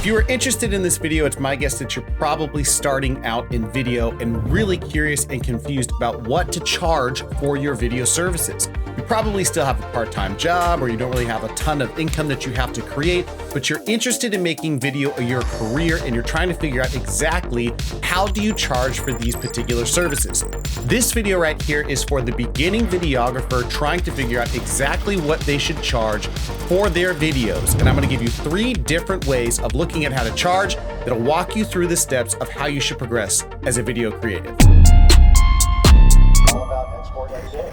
If you are interested in this video, it's my guess that you're probably starting out in video and really curious and confused about what to charge for your video services. You probably still have a part-time job or you don't really have a ton of income that you have to create, but you're interested in making video your career and you're trying to figure out exactly how do you charge for these particular services. This video right here is for the beginning videographer trying to figure out exactly what they should charge for their videos. And I'm going to give you 3 different ways of looking at how to charge that'll walk you through the steps of how you should progress as a video creative.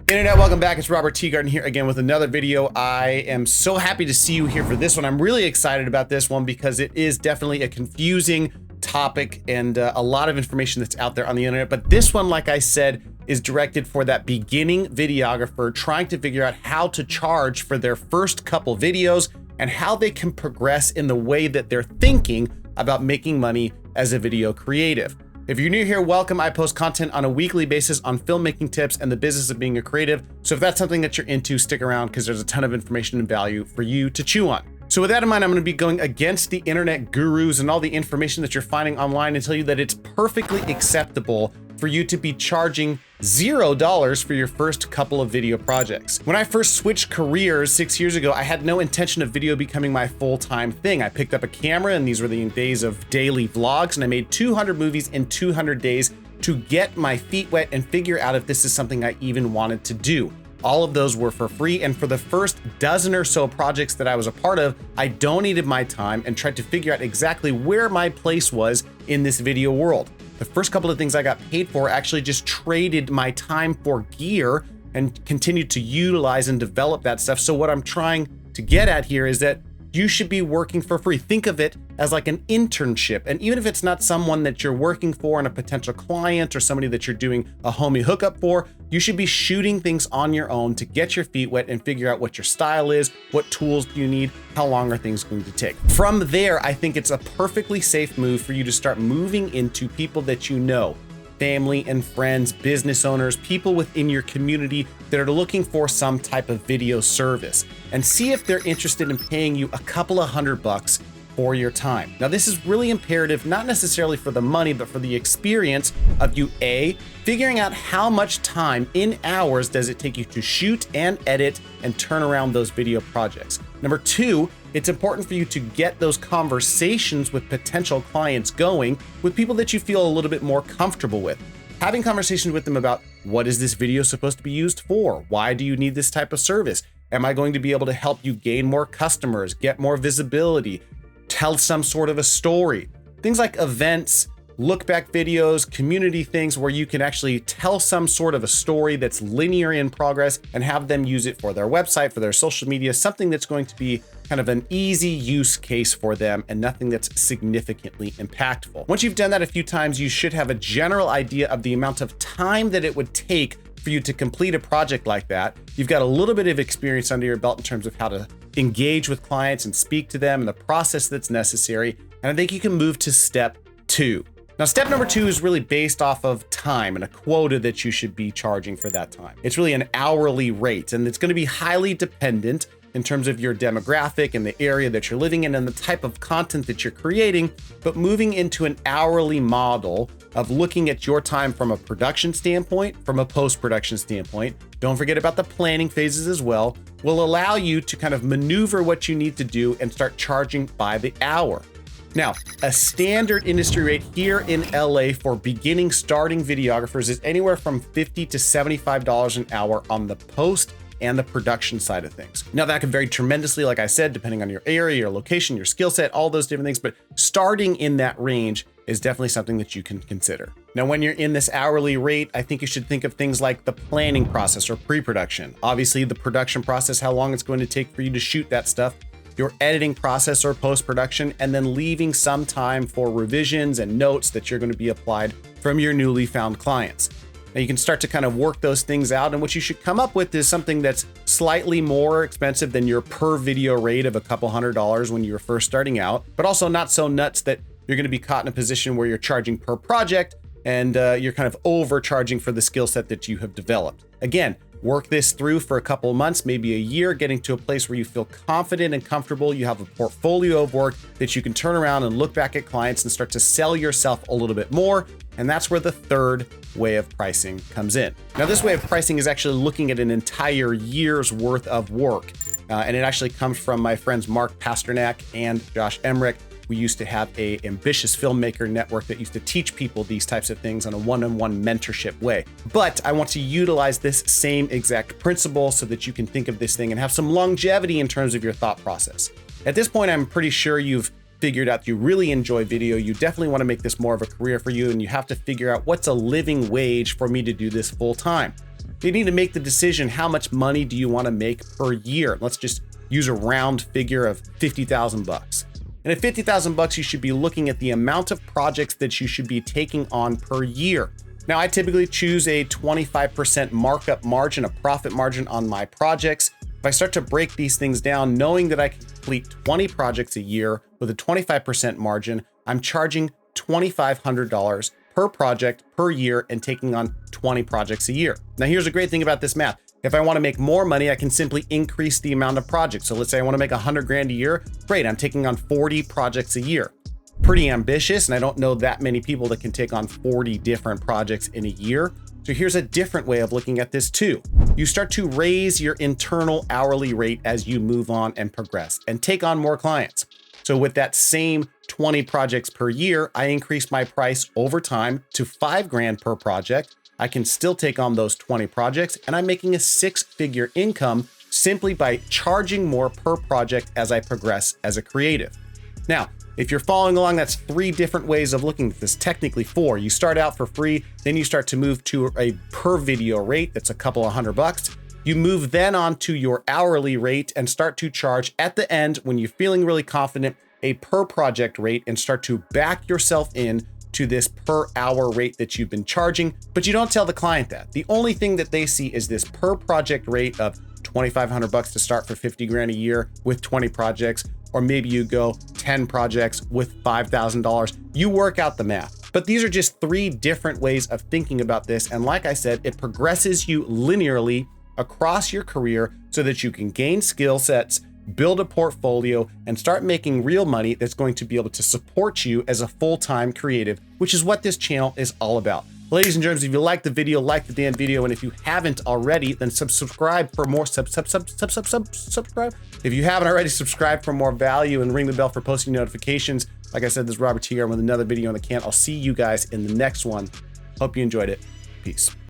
Internet, welcome back. It's Robert Teegarden here again with another video. I am so happy to see you here for this one. I'm really excited about this one because it is definitely a confusing topic and a lot of information that's out there on the internet. But this one, like I said, is directed for that beginning videographer trying to figure out how to charge for their first couple videos and how they can progress in the way that they're thinking about making money as a video creative. If you're new here, welcome. I post content on a weekly basis on filmmaking tips and the business of being a creative. So if that's something that you're into, stick around because there's a ton of information and value for you to chew on. So with that in mind, I'm going to be going against the internet gurus and all the information that you're finding online and tell you that it's perfectly acceptable for you to be charging $0 for your first couple of video projects. When I first switched careers 6 years ago, I had no intention of video becoming my full-time thing. I picked up a camera and these were the days of daily vlogs and I made 200 movies in 200 days to get my feet wet and figure out if this is something I even wanted to do. All of those were for free, and for the first dozen or so projects that I was a part of, I donated my time and tried to figure out exactly where my place was in this video world. The first couple of things I got paid for actually just traded my time for gear and continued to utilize and develop that stuff. So what I'm trying to get at here is that you should be working for free. Think of it as like an internship. And even if it's not someone that you're working for and a potential client or somebody that you're doing a homie hookup for, you should be shooting things on your own to get your feet wet and figure out what your style is, what tools do you need, how long are things going to take. From there, I think it's a perfectly safe move for you to start moving into people that you know. Family and friends, business owners, people within your community that are looking for some type of video service and see if they're interested in paying you a couple of $100 for your time. Now, this is really imperative, not necessarily for the money, but for the experience of you, A, figuring out how much time in hours does it take you to shoot and edit and turn around those video projects. Number 2, it's important for you to get those conversations with potential clients going with people that you feel a little bit more comfortable with. Having conversations with them about what is this video supposed to be used for? Why do you need this type of service? Am I going to be able to help you gain more customers, get more visibility, tell some sort of a story? Things like events, look back videos, community things where you can actually tell some sort of a story that's linear in progress and have them use it for their website, for their social media, something that's going to be kind of an easy use case for them and nothing that's significantly impactful. Once you've done that a few times, you should have a general idea of the amount of time that it would take for you to complete a project like that. You've got a little bit of experience under your belt in terms of how to engage with clients and speak to them and the process that's necessary. And I think you can move to step 2. Now, step number 2 is really based off of time and a quota that you should be charging for that time. It's really an hourly rate, and it's going to be highly dependent in terms of your demographic and the area that you're living in and the type of content that you're creating, but moving into an hourly model of looking at your time from a production standpoint, from a post-production standpoint, don't forget about the planning phases as well, will allow you to kind of maneuver what you need to do and start charging by the hour. Now, a standard industry rate here in LA for beginning starting videographers is anywhere from $50 to $75 an hour on the post and the production side of things. Now, that can vary tremendously, like I said, depending on your area, your location, your skill set, all those different things, but starting in that range is definitely something that you can consider. Now, when you're in this hourly rate, I think you should think of things like the planning process or pre-production. Obviously, the production process, how long it's going to take for you to shoot that stuff, your editing process or post-production, and then leaving some time for revisions and notes that you're going to be applied from your newly found clients. Now you can start to kind of work those things out, and what you should come up with is something that's slightly more expensive than your per video rate of a couple $100 when you were first starting out, but also not so nuts that you're going to be caught in a position where you're charging per project and you're kind of overcharging for the skill set that you have developed. Again, Work this through for a couple of months, maybe a year, getting to a place where you feel confident and comfortable. You have a portfolio of work that you can turn around and look back at clients and start to sell yourself a little bit more. And that's where the third way of pricing comes in. Now, this way of pricing is actually looking at an entire year's worth of work. And it actually comes from my friends Mark Pasternak and Josh Emmerich. We used to have an ambitious filmmaker network that used to teach people these types of things on a one-on-one mentorship way. But I want to utilize this same exact principle so that you can think of this thing and have some longevity in terms of your thought process. At this point, I'm pretty sure you've figured out you really enjoy video. You definitely want to make this more of a career for you, and you have to figure out what's a living wage for me to do this full time. You need to make the decision, how much money do you want to make per year? Let's just use a round figure of 50,000 bucks. And at 50,000 bucks, you should be looking at the amount of projects that you should be taking on per year. Now, I typically choose a 25% markup margin, a profit margin on my projects. If I start to break these things down, knowing that I can complete 20 projects a year with a 25% margin, I'm charging $2,500 per project per year and taking on 20 projects a year. Now, here's a great thing about this math. If I want to make more money, I can simply increase the amount of projects. So let's say I want to make 100 grand a year. Great, I'm taking on 40 projects a year. Pretty ambitious, and I don't know that many people that can take on 40 different projects in a year. So here's a different way of looking at this too. You start to raise your internal hourly rate as you move on and progress and take on more clients. So with that same 20 projects per year, I increase my price over time to 5 grand per project. I can still take on those 20 projects, and I'm making a 6-figure income simply by charging more per project as I progress as a creative. Now, if you're following along, that's 3 different ways of looking at this, technically 4. You start out for free, then you start to move to a per video rate that's a couple of $100. You move then on to your hourly rate and start to charge at the end, when you're feeling really confident, a per project rate, and start to back yourself in to this per hour rate that you've been charging, but you don't tell the client that. The only thing that they see is this per project rate of $2,500 to start for 50 grand a year with 20 projects, or maybe you go 10 projects with $5,000. You work out the math. But these are just 3 different ways of thinking about this. And like I said, it progresses you linearly across your career so that you can gain skill sets, build a portfolio, and start making real money that's going to be able to support you as a full-time creative, which is what this channel is all about. Ladies and gentlemen, if you liked the video, like the damn video, and if you haven't already, then subscribe for more subscribe. If you haven't already, subscribe for more value and ring the bell for posting notifications. Like I said, this is Robert Teegarden with another video on the can. I'll see you guys in the next one. Hope you enjoyed it. Peace.